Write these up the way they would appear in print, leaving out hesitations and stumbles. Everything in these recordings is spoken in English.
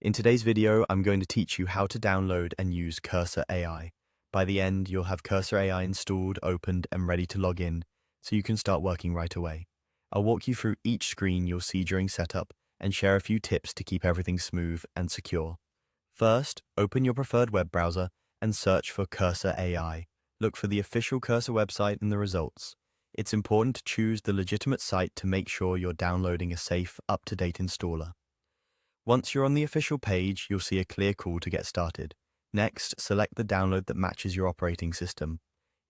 In today's video, I'm going to teach you how to download and use Cursor AI. By the end, you'll have Cursor AI installed, opened, and ready to log in, so you can start working right away. I'll walk you through each screen you'll see during setup and share a few tips to keep everything smooth and secure. First, open your preferred web browser and search for Cursor AI. Look for the official Cursor website in the results. It's important to choose the legitimate site to make sure you're downloading a safe, up-to-date installer. Once you're on the official page, you'll see a clear call to get started. Next, select the download that matches your operating system.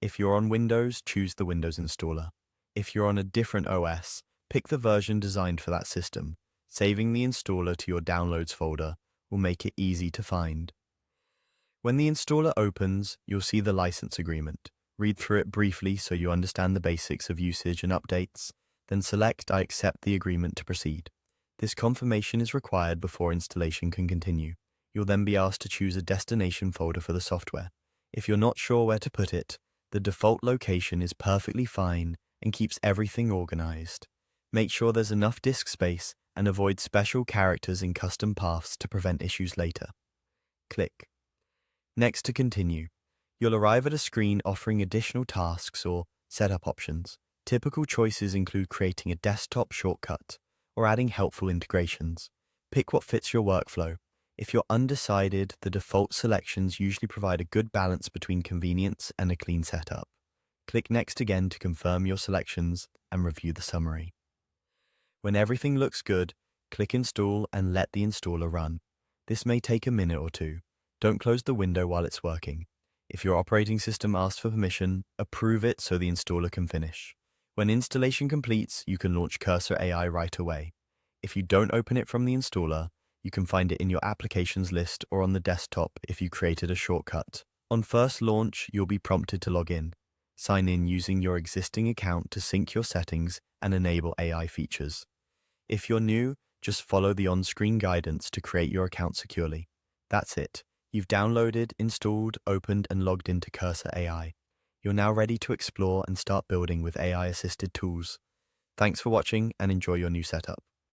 If you're on Windows, choose the Windows installer. If you're on a different OS, pick the version designed for that system. Saving the installer to your Downloads folder will make it easy to find. When the installer opens, you'll see the license agreement. Read through it briefly so you understand the basics of usage and updates, then select I accept the agreement to proceed. This confirmation is required before installation can continue. You'll then be asked to choose a destination folder for the software. If you're not sure where to put it, the default location is perfectly fine and keeps everything organized. Make sure there's enough disk space and avoid special characters in custom paths to prevent issues later. Click. Next to continue. You'll arrive at a screen offering additional tasks or setup options. Typical choices include creating a desktop shortcut or adding helpful integrations. Pick what fits your workflow. If you're undecided, the default selections usually provide a good balance between convenience and a clean setup. Click Next again to confirm your selections and review the summary. When everything looks good, click Install and let the installer run. This may take a minute or two. Don't close the window while it's working. If your operating system asks for permission, approve it so the installer can finish. When installation completes, you can launch Cursor AI right away. If you don't open it from the installer, you can find it in your applications list or on the desktop if you created a shortcut. On first launch, you'll be prompted to log in. Sign in using your existing account to sync your settings and enable AI features. If you're new, just follow the on-screen guidance to create your account securely. That's it. You've downloaded, installed, opened, and logged into Cursor AI. You're now ready to explore and start building with AI-assisted tools. Thanks for watching and enjoy your new setup.